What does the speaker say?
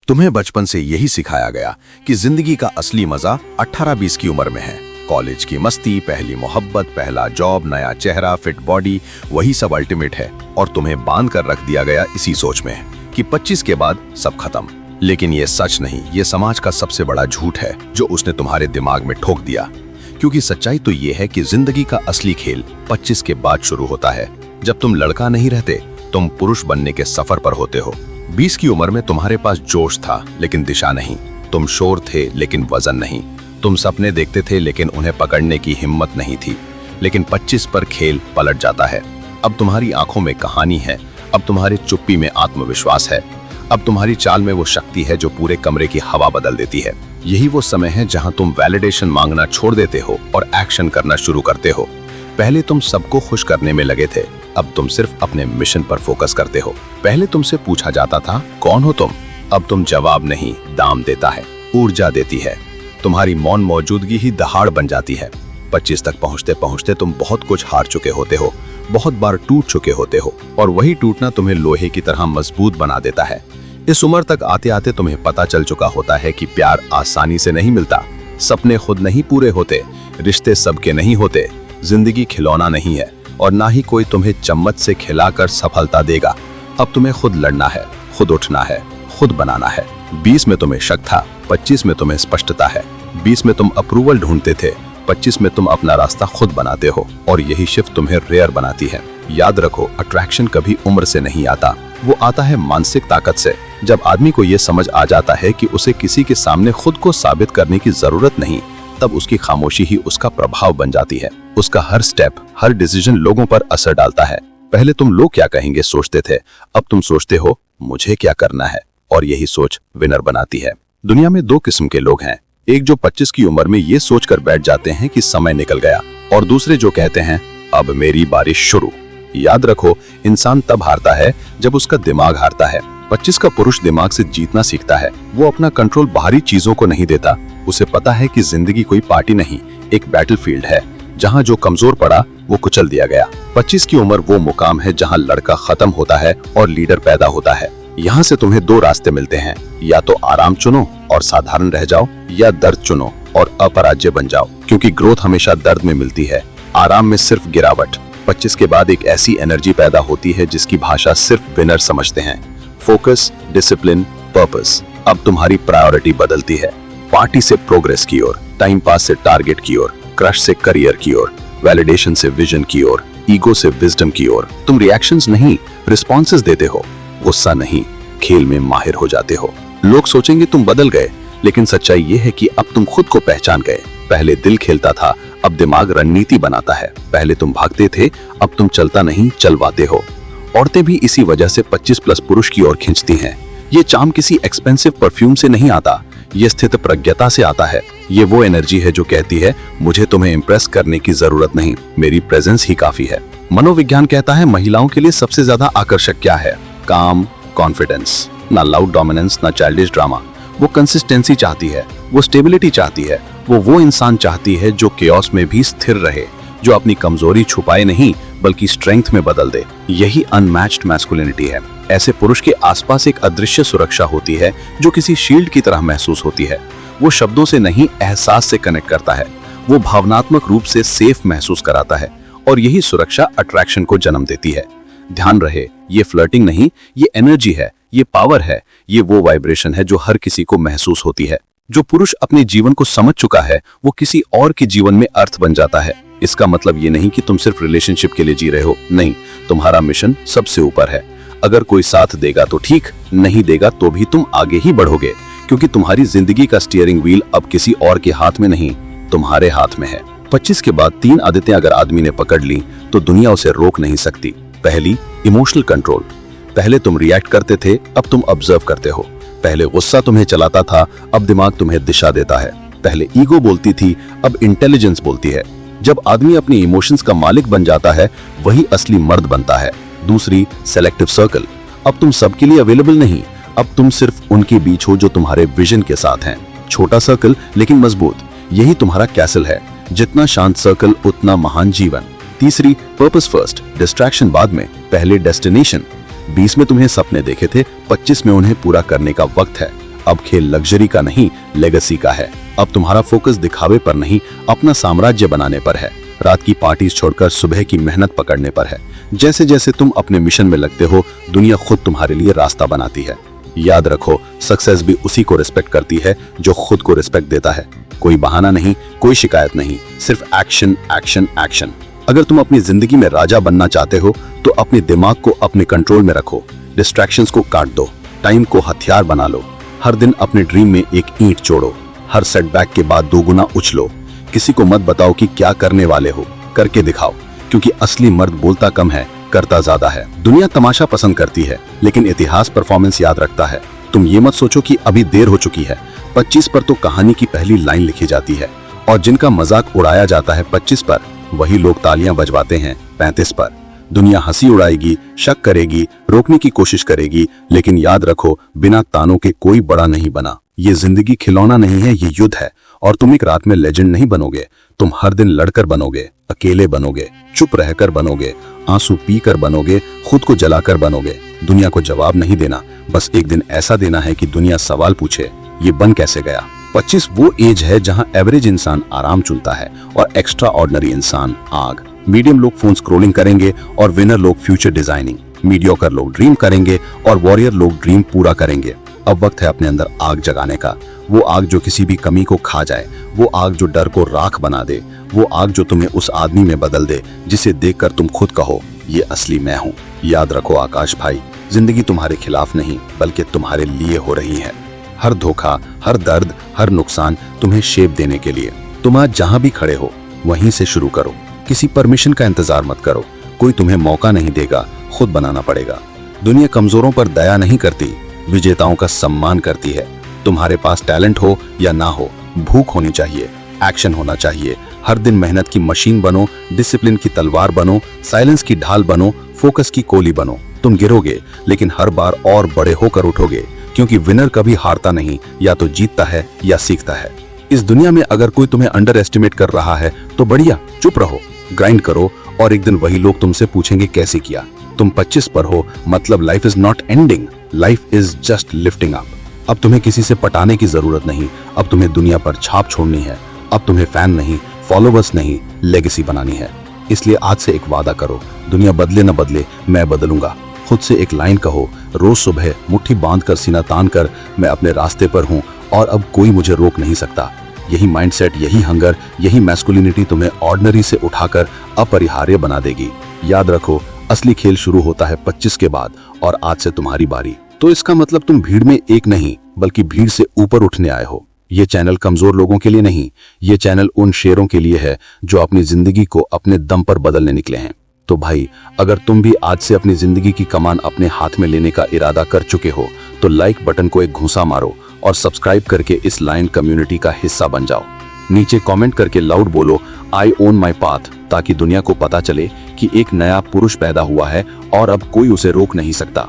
तुम्हें बचपन से यही सिखाया गया कि जिंदगी का असली मजा 18-20 की उम्र में है। कॉलेज की मस्ती, पहली मोहब्बत, पहला जॉब, नया चेहरा, फिट बॉडी, वही सब अल्टीमेट है। और तुम्हें बांध कर रख दिया गया इसी सोच में कि 25 के बाद सब खत्म। लेकिन ये सच नहीं, ये समाज का सबसे बड़ा झूठ है जो उसने तुम्हारे दिमाग में ठोक दिया। क्योंकि सच्चाई तो ये है कि जिंदगी का असली खेल 25 के बाद शुरू होता है, जब तुम लड़का नहीं रहते, तुम पुरुष बनने के सफर पर होते हो। 20 की उम्र में तुम्हारे पास जोश था लेकिन दिशा नहीं, तुम शोर थे लेकिन वजन नहीं, तुम सपने देखते थे लेकिन उन्हें पकड़ने की हिम्मत नहीं थी। लेकिन 25 पर खेल पलट जाता है। अब तुम्हारी आंखों में कहानी है, अब तुम्हारी चुप्पी में आत्मविश्वास है, अब तुम्हारी चाल में वो शक्ति है जो पूरे कमरे की हवा बदल देती है। यही वो समय है जहां तुम वैलिडेशन मांगना छोड़ देते हो और एक्शन करना शुरू करते हो। पहले तुम सबको खुश करने में लगे थे, अब तुम सिर्फ अपने मिशन पर फोकस करते हो। पहले तुमसे पूछा जाता था कौन हो तुम, अब तुम जवाब नहीं, दाम देता है, ऊर्जा देती है। तुम्हारी मौन मौजूदगी ही दहाड़ बन जाती है। 25 तक पहुंचते पहुंचते तुम बहुत कुछ हार चुके होते हो, बहुत बार टूट चुके होते हो, और वही टूटना तुम्हें लोहे की तरह मजबूत बना देता है। इस उम्र तक आते आते तुम्हें पता चल चुका होता है कि प्यार आसानी से नहीं मिलता, सपने खुद नहीं पूरे होते, रिश्ते सबके नहीं होते, जिंदगी खिलौना नहीं है, और ना ही कोई तुम्हें चम्मच से खिलाकर सफलता देगा। अब तुम्हें खुद लड़ना है, खुद उठना है, खुद बनाना है। 20 में तुम्हें शक था, 25 में तुम्हें स्पष्टता है। 20 में तुम अप्रूवल ढूंढते थे, 25 में तुम अपना रास्ता खुद बनाते हो, और यही शिफ्ट तुम्हें रेयर बनाती है। याद रखो, अट्रैक्शन कभी उम्र से नहीं आता, वो आता है मानसिक ताकत से। जब आदमी को ये समझ आ जाता है कि उसे किसी के सामने खुद को साबित करने की जरूरत नहीं, तब उसकी खामोशी ही उसका प्रभाव बन जाती है। उसका हर स्टेप, हर डिसीजन लोगों पर असर डालता है। पहले तुम लोग क्या कहेंगे सोचते थे, अब तुम सोचते हो मुझे क्या करना है, और यही सोच विनर बनाती है। दुनिया में 2 किस्म के लोग हैं, एक जो 25 की उम्र में ये सोचकर बैठ जाते हैं कि समय निकल गया, और दूसरे जो कहते हैं अब मेरी बारिश शुरू। याद रखो, इंसान तब हारता है जब उसका दिमाग हारता है। 25 का पुरुष दिमाग से जीतना सीखता है। वो अपना कंट्रोल बाहरी चीजों को नहीं देता। उसे पता है कि जिंदगी कोई पार्टी नहीं, एक बैटलफील्ड है, जहां जो कमजोर पड़ा वो कुचल दिया गया। 25 की उम्र वो मुकाम है जहां लड़का खत्म होता है और लीडर पैदा होता है। यहाँ से तुम्हें 2 रास्ते मिलते हैं, या तो आराम चुनो और साधारण रह जाओ, या दर्द चुनो और अपराज्य बन जाओ। क्योंकि ग्रोथ हमेशा दर्द में मिलती है, आराम में सिर्फ गिरावट। 25 के बाद एक ऐसी एनर्जी पैदा होती है जिसकी भाषा सिर्फ विनर समझते हैं। Focus, discipline, purpose. अब तुम्हारी प्रायोरिटी बदलती है। पार्टी से प्रोग्रेस की ओर, टाइम पास से टारगेट की ओर, क्रश से करियर की ओर, वैलिडेशन से विजन की ओर, ईगो से विजडम की ओर। तुम रिएक्शंस नहीं, रिस्पॉन्सेस देते हो, गुस्सा नहीं, खेल में माहिर हो जाते हो। लोग सोचेंगे तुम बदल गए, लेकिन सच्चाई ये है कि अब तुम खुद को पहचान गए। पहले दिल खेलता था, अब दिमाग रणनीति बनाता है। पहले तुम भागते थे, अब तुम चलता नहीं, चलवाते हो। औरतें भी इसी वजह से 25+ पुरुष की ओर खींचती हैं। ये चार्म किसी एक्सपेंसिव परफ्यूम से नहीं आता, ये स्थित प्रज्ञता से आता है। ये वो एनर्जी है जो कहती है मुझे तुम्हें इंप्रेस करने की जरूरत नहीं, मेरी प्रेजेंस ही काफी है। मनोविज्ञान कहता है महिलाओं के लिए सबसे ज्यादा आकर्षक क्या है? काम, कॉन्फिडेंस। ना लाउड डोमिनेंस, ना चाइल्डिश ड्रामा। वो कंसिस्टेंसी चाहती है, वो स्टेबिलिटी चाहती है, वो इंसान चाहती है जो केओस में भी स्थिर रहे, जो अपनी कमजोरी छुपाए नहीं बल्कि स्ट्रेंथ में बदल दे। यही अनमैच्ड मैस्कुलिनिटी है। ऐसे पुरुष के आसपास एक अदृश्य सुरक्षा होती है जो किसी शील्ड की तरह महसूस होती है। वो शब्दों से नहीं, एहसास से कनेक्ट करता है। वो भावनात्मक रूप से सेफ महसूस कराता है, और यही सुरक्षा अट्रैक्शन को जन्म देती है। ध्यान रहे, ये फ्लर्टिंग नहीं, ये एनर्जी है, ये पावर है, ये वो वाइब्रेशन है जो हर किसी को महसूस होती है। जो पुरुष अपने जीवन को समझ चुका है, वो किसी और के जीवन में अर्थ बन जाता है। इसका मतलब ये नहीं कि तुम सिर्फ रिलेशनशिप के लिए जी रहे हो, नहीं, तुम्हारा मिशन सबसे ऊपर है। अगर कोई साथ देगा तो ठीक, नहीं देगा तो भी तुम आगे ही बढ़ोगे, क्योंकि तुम्हारी जिंदगी का स्टीयरिंग व्हील अब किसी और के हाथ में नहीं, तुम्हारे हाथ में है। 25 के बाद 3 आदतें अगर आदमी ने पकड़ ली तो दुनिया उसे रोक नहीं सकती। पहली, इमोशनल कंट्रोल। पहले तुम रिएक्ट करते थे, अब तुम ऑब्जर्व करते हो। पहले गुस्सा तुम्हें चलाता था, अब दिमाग तुम्हें दिशा देता है। पहले ईगो बोलती थी, अब इंटेलिजेंस बोलती है। जब आदमी अपनी इमोशंस का मालिक बन जाता है, वही असली मर्द बनता है। दूसरी, सेलेक्टिव सर्कल। अब तुम सबके लिए अवेलेबल नहीं, अब तुम सिर्फ उनके बीच हो जो तुम्हारे विजन के साथ हैं। छोटा सर्कल लेकिन मजबूत, यही तुम्हारा कैसल है। जितना शांत सर्कल उतना महान जीवन। तीसरी, पर्पस फर्स्ट, डिस्ट्रैक्शन बाद में, पहले डेस्टिनेशन। 20 में तुम्हें सपने देखे थे, 25 में उन्हें पूरा करने का वक्त है। अब खेल लग्जरी का नहीं, लेगेसी का है। अब तुम्हारा फोकस दिखावे पर नहीं, अपना साम्राज्य बनाने पर है। रात की पार्टीज छोड़कर सुबह की मेहनत पकड़ने पर है। जैसे जैसे तुम अपने मिशन में लगते हो, दुनिया खुद तुम्हारे लिए रास्ता बनाती है। याद रखो, सक्सेस भी उसी को रिस्पेक्ट करती है जो खुद को रिस्पेक्ट देता है। कोई बहाना नहीं, कोई शिकायत नहीं, सिर्फ एक्शन एक्शन एक्शन। अगर तुम अपनी जिंदगी में राजा बनना चाहते हो तो अपने दिमाग को अपने कंट्रोल में रखो, डिस्ट्रैक्शंस को काट दो, टाइम को हथियार बना लो। हर दिन अपने ड्रीम में एक ईंट जोड़ो, हर सेटबैक के बाद 2 गुना उछलो। किसी को मत बताओ कि क्या करने वाले हो, करके दिखाओ, क्योंकि असली मर्द बोलता कम है, करता ज्यादा है। दुनिया तमाशा पसंद करती है, लेकिन इतिहास परफॉर्मेंस याद रखता है। तुम ये मत सोचो कि अभी देर हो चुकी है। 25 पर तो कहानी की पहली लाइन लिखी जाती है, और जिनका मजाक उड़ाया जाता है 25 पर, वही लोग तालियां बजवाते हैं 35 पर। दुनिया हंसी उड़ाएगी, शक करेगी, रोकने की कोशिश करेगी, लेकिन याद रखो, बिना तानों के कोई बड़ा नहीं बना। ये जिंदगी खिलौना नहीं है, ये युद्ध है। और तुम एक रात में लेजेंड नहीं बनोगे, तुम हर दिन लड़कर बनोगे, अकेले बनोगे, चुप रहकर बनोगे, आंसू पीकर बनोगे, खुद को जलाकर बनोगे। दुनिया को जवाब नहीं देना, बस एक दिन ऐसा देना है कि दुनिया सवाल पूछे, ये बन कैसे गया। 25 वो एज है जहां एवरेज इंसान आराम चुनता है और एक्स्ट्रा ऑर्डिनरी इंसान आग। मीडियम लोग फोन स्क्रोलिंग करेंगे और विनर लोग फ्यूचर डिजाइनिंग। मीडियोकर लोग ड्रीम करेंगे और वॉरियर लोग ड्रीम पूरा करेंगे। अब वक्त है अपने अंदर आग जगाने का, वो आग जो किसी भी कमी को खा जाए, वो आग जो डर को राख बना दे, वो आग जो तुम्हें उस आदमी में बदल दे जिसे देखकर तुम खुद कहो, ये असली मैं हूँ। याद रखो आकाश भाई, जिंदगी तुम्हारे खिलाफ नहीं बल्कि तुम्हारे लिए हो रही है। हर धोखा, हर दर्द, हर नुकसान तुम्हें शेप देने के लिए। तुम आज जहां भी खड़े हो वहीं से शुरू करो। किसी परमिशन का इंतजार मत करो, कोई तुम्हें मौका नहीं देगा, खुद बनाना पड़ेगा। दुनिया कमजोरों पर दया नहीं करती, विजेताओं का सम्मान करती है। तुम्हारे पास टैलेंट हो या ना हो, भूख होनी चाहिए, एक्शन होना चाहिए। हर दिन मेहनत की मशीन बनो, डिसिप्लिन की तलवार बनो, साइलेंस की ढाल बनो, फोकस की गोली बनो। तुम गिरोगे लेकिन हर बार और बड़े होकर उठोगे, क्योंकि विनर कभी हारता नहीं, या तो जीतता है या सीखता है। इस दुनिया में अगर कोई तुम्हें अंडर एस्टिमेट कर रहा है तो बढ़िया, चुप रहो, ग्राइंड करो, और एक दिन वही लोग तुमसे पूछेंगे कैसे किया। तुम 25 पर हो, मतलब life is not ending, life is just lifting up. अब तुम्हें किसी से पटाने की जरूरत नहीं, अब तुम्हें दुनिया पर छाप छोड़नी है। अब तुम्हें फैन नहीं, फॉलोवर्स नहीं, लेगेसी बनानी है। इसलिए आज से एक वादा करो, दुनिया बदले न बदले, मैं बदलूंगा। खुद से एक लाइन कहो, रोज सुबह मुट्ठी बांधकर सीना तान कर, मैं अपने रास्ते पर हूँ और अब कोई मुझे रोक नहीं सकता। यही माइंडसेट, यही हंगर, यही मैस्कुलिनिटी तुम्हें ऑर्डिनरी से उठाकर अपरिहार्य बना देगी। याद रखो, असली खेल शुरू होता है 25 के बाद, और आज से तुम्हारी बारी। तो इसका मतलब तुम भीड़ में एक नहीं बल्कि भीड़ से ऊपर उठने आए हो। ये चैनल कमजोर लोगों के लिए नहीं, ये चैनल उन शेरों के लिए है जो अपनी जिंदगी को अपने दम पर बदलने निकले हैं। तो भाई, अगर तुम भी आज से अपनी जिंदगी की कमान अपने हाथ में लेने का इरादा कर चुके हो तो लाइक बटन को एक घूंसा मारो और सब्सक्राइब करके इस लायन कम्युनिटी का हिस्सा बन जाओ। नीचे कमेंट करके लाउड बोलो, आई ओन माई पाथ, ताकि दुनिया को पता चले कि एक नया पुरुष पैदा हुआ है और अब कोई उसे रोक नहीं सकता।